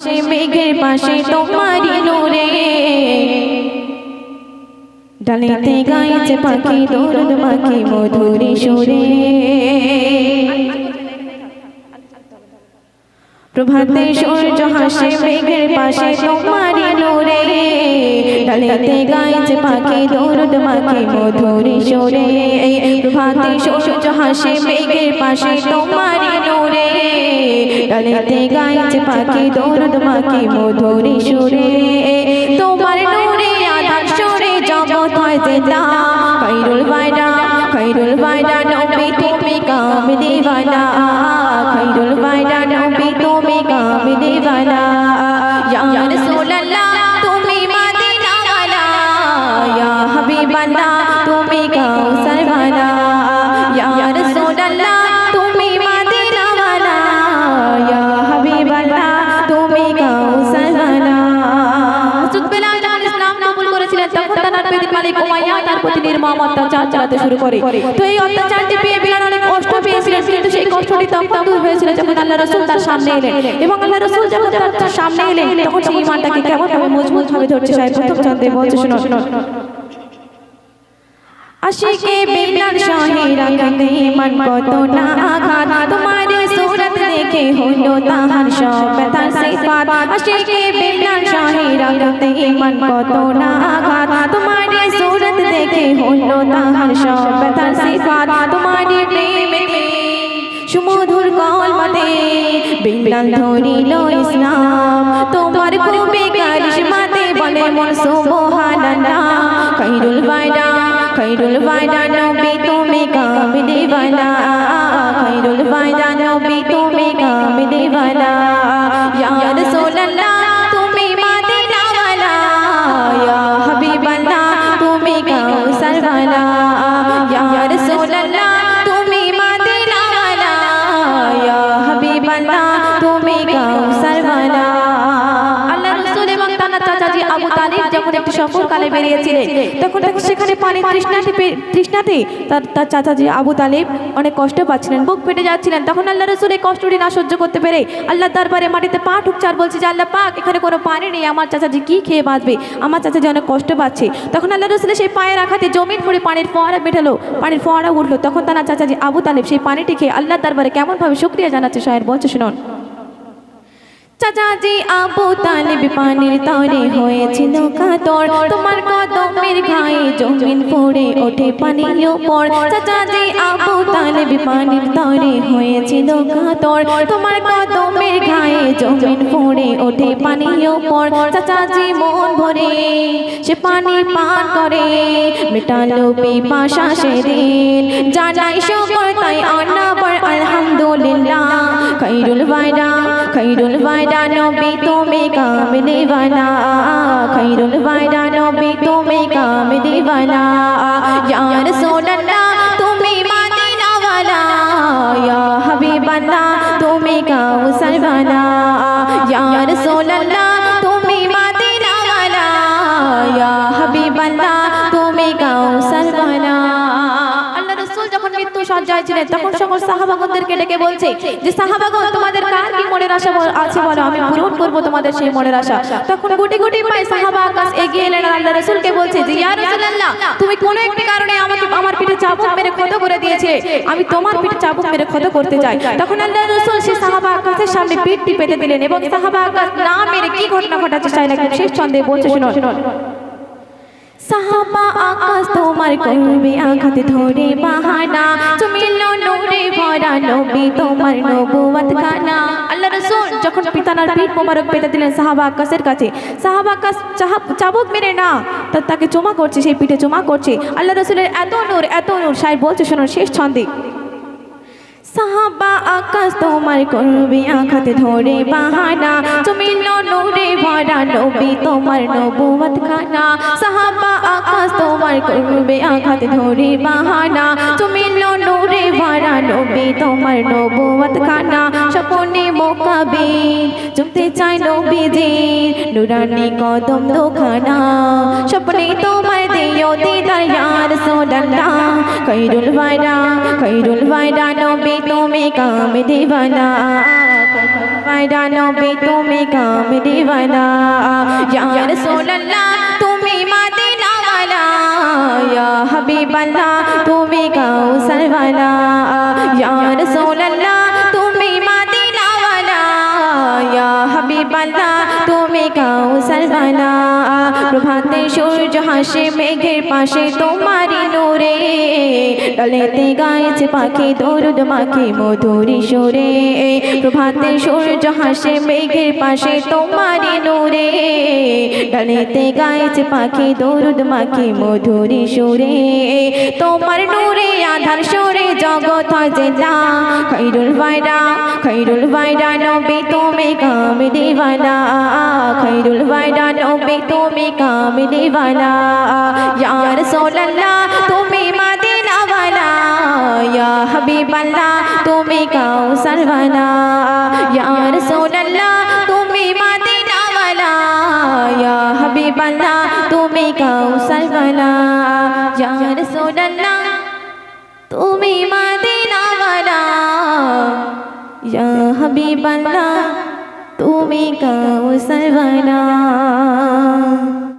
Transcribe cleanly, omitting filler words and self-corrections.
হাসে মেঘের পাশে তোমারি নূরে ডালিতে গাইছে পাখি দরুদ মাখি মধুর সুরে প্রভাতে সূর্য হাসে মেঘের পাশে তোমারি নূরে ডালিতে গাইছে পাখি দরুদ মাখি মধুর সুরে প্রভাতে সূর্য হাসে মেঘের পাশে তোমারি নূরে ডালিতে গাইছে পাখি দরুদ মাখি মধুর সুরে তোমার নূরে আধার সুরে জগৎ হয় জেতা খায়রুল ওয়াইদা নবী তুমি কামে দিওয়ানা খায়রুল ওয়াইদা নবী তুমি কামে দিওয়ানা ইয়া রাসূলুল্লাহ তুমি মদিনা ওয়ালা ইয়া হাবিবাল্লাহ তুমি কাউসার ওয়ালা ইয়া রাসূলুল্লাহ তুমি মদিনা ওয়ালা ইয়া হাবিবাল্লাহ তুমি কাউসার ওয়ালা হযরত বেলাল যখন ইসলাম কবুল করেছিলেন তখন তার বেদিন মালিক উমাইয়া তার প্রতি নির্মম অত্যাচার চালাতে শুরু করে তো এই অত্যাচারটি পেয়ে বেলাল অনেক কষ্ট পেয়েছিলেন কিন্তু সেই কষ্টটি তখন দূর হয়েছিল যখন আল্লাহ রাসূল তার সামনে এলেন এবং আল্লাহ রাসূল যখন তার সামনে এলেন তখন সেই ঈমানটাকে কেমন ভাবে মজবুত ভাবে ধরছে সাহেব প্রথম চন্দ্রে বলছে শুনুন আশিকে বেলাল শাহে রাখতে ঈমান কত না আঘাত তোমার সূরত দেখে হলো তাহার সব ব্যথার সিফাত আশিকে বেলাল শাহে রাখতে ঈমান কত না আঘাত তোমার সূরত দেখে হলো তাহার সব ব্যথার সিফাত তোমার প্রেমেতে সুমধুর কলমাতে বেলাল ধরিল ইসলাম তোমার খুবই কারিশমাতে বলে মন সুবহানাল্লাহ খায়রুল ওয়াইদা নবী তুমি কামে দিওয়ানা খায়রুল ওয়াইদা নবী তুমি কামে দিওয়ানা ইয়া রাসূলুল্লাহ তুমি মদিনা ওয়ালা ইয়া হাবিবাল্লাহ তুমি কাউসার ওয়ালা ইয়া রাসূলুল্লাহ তুমি মদিনা ওয়ালা ইয়া হাবিবাল্লাহ তুমি কাউসার ওয়ালা আল্লাহ রাসূল এবং তার চাচাজি আবু তালিব যখন একটু সফরকালে বেরিয়েছিলেন তখন সেখানে পানি তৃষ্ণাতে তার চাচাজি আবু তালিব অনেক কষ্ট পাচ্ছিলেন বুক ফেটে যাচ্ছিলেন তখন আল্লাহ রাসূল এই কষ্টটি না সহ্য করতে পেরে আল্লাহ দরবারে মাটিতে পা ঠুকচার বলছে যে আল্লাহ পাক এখানে কোনো পানি নেই আমার চাচাজি কি খেয়ে বাঁচবে আমার চাচাজি অনেক কষ্ট পাচ্ছে তখন আল্লাহ রাসূল সেই পায়ের আঘাতে জমিন ভরে পানির ফোয়ারা বেঠালো পানির ফোয়ারা উঠলো তখন তার চাচাজি আবু তালিব সেই পানিটি খেয়ে আল্লাহ দরবারে কেমন ভাবে শুকরিয়া জানাচ্ছে শায়ের বলছে শুনুন চাচাজি আবু তালিব পানির তরে হয়েছিল কাতর তোমার কদমের গায়ে জমিন পড়ে ওঠে পানির উপর চাচাজি আবু তালিব পানির তরে হয়েছিল কাতর তোমার কদমের গায়ে জমিন পড়ে ওঠে পানির উপর চাচাজি মন ভরে সে পানি পান করে মেটালো পিপাসা সেদিন জানাই শুকর তাই আনাবার আলহামদুলিল্লাহ খায়রুল ওয়াইদা নবী তুমি কামে দিওয়ানা খায়রুল ওয়াইদা নবী তুমি কামে দিওয়ানা ইয়া রাসূলুল্লাহ তুমি মদিনা ওয়ালা ইয়া হাবিবাল্লাহ তুমি কাউসার ওয়ালা ইয়া রাসূলুল্লাহ তুমি মদিনা ওয়ালা ইয়া হাবিবাল্লাহ তুমি কাউসার ওয়ালা আল্লাহ রাসূল যখন মৃত্যু সজ্জায় ছিলেন তখন সকল সাহাবাগণদেরকে ডেকে বলছে যে সাহাবাগণ তোমাদের কার কি মনের আশা আছে বলো আমি পূরণ করব তোমাদের সেই মনের আশা তখন গুটি গুটি পায়ে সাহাবা আকাশ এগিয়ে এলেন আল্লাহ রাসূলকে বলছে যে ইয়া রাসূলুল্লাহ তুমি কোন একটি কারণে আমাকে আমার পিঠে চাবুক মেরে ক্ষত করে দিয়েছে আমি তোমার পিঠে চাবুক মেরে ক্ষত করতে চাই তখন আল্লাহ রাসূল সেই সাহাবা আকাশের সামনে পিঠটি পেতে দিলেন এবং সাহাবা আকাশ না মেরে কি ঘটনা ঘটাচ্ছে চাই না শেষ ছন্দে বলছে শুনুন সাহাবা আকাশ তোমার করবে আঘাত ধরে বাহানা তুমি নূরে ভরা নবী তোমার নবুয়ত খানা আল্লাহ রাসূল যখন পিতানার পিঠ মোবারক পেতে দিলেন সাহাবা আকাশের কাছে সাহাবা আকাশ চাবুক মেরে না তাকে চুমা করছে সেই পিঠে চুমা করছে আল্লাহ রাসূলের এত নূর শায়ের বলছে শুনুন শেষ ছন্দে সাহাবা আকাশ তোমার করবে আঘাত ধরে বাহানা তুমি নূরে ভরা নবী তোমার নবুয়ত খানা সাহাবা আকাশ তোমার করবে আঘাত ধরে বাহানা তুমি নূরে ভরা নবী তোমার নবুয়ত খানা স্বপ্নে মোকাবিল চুমতে চাই নবীজির নুরানি কদম দোখানা স্বপ্নে তোমার দিও দিদার ইয়া রাসূলুল্লাহ খায়রুল ওয়াইদা নবী তুমি কামে দিওয়ানা वाला नबी তুমি কামলি वाला या रसूल अल्लाह তুমি मदीना वाला या हबीब अल्लाह তুমি কাউসার वाला या रसूल अल्लाह তুমি मदीना वाला या हबीब अल्लाह তুমি কাউসার वाला প্রভাতে সূর্য হাসে মেঘের পাশে তোমারই নূরে ডালেতে গাইছে পাখি দরুদ মাখি মধুর সুরে প্রভাতে সূর্য হাসে মেঘের পাশে তোমারই নূরে ডালেতে গাইছে পাখি দরুদ মাখি মধুর সুরে তোমার নূরে আধার সুরে জগৎ হয় জেলা খৈরুল ওয়াইরা নবী তুমি কামলি वाला खैरुल वाला नबी তুমি কামলি वाला या रसूल अल्लाह তুমি मदीना वाला या हबीब अल्लाह তুমি কাউসার वाला या रसूल अल्लाह তুমি मदीना वाला या हबीब अल्लाह তুমি কাউসার वाला या रसूल अल्लाह তুমি मदीना वाला या हबीब अल्लाह তুমি কাউসার वाला।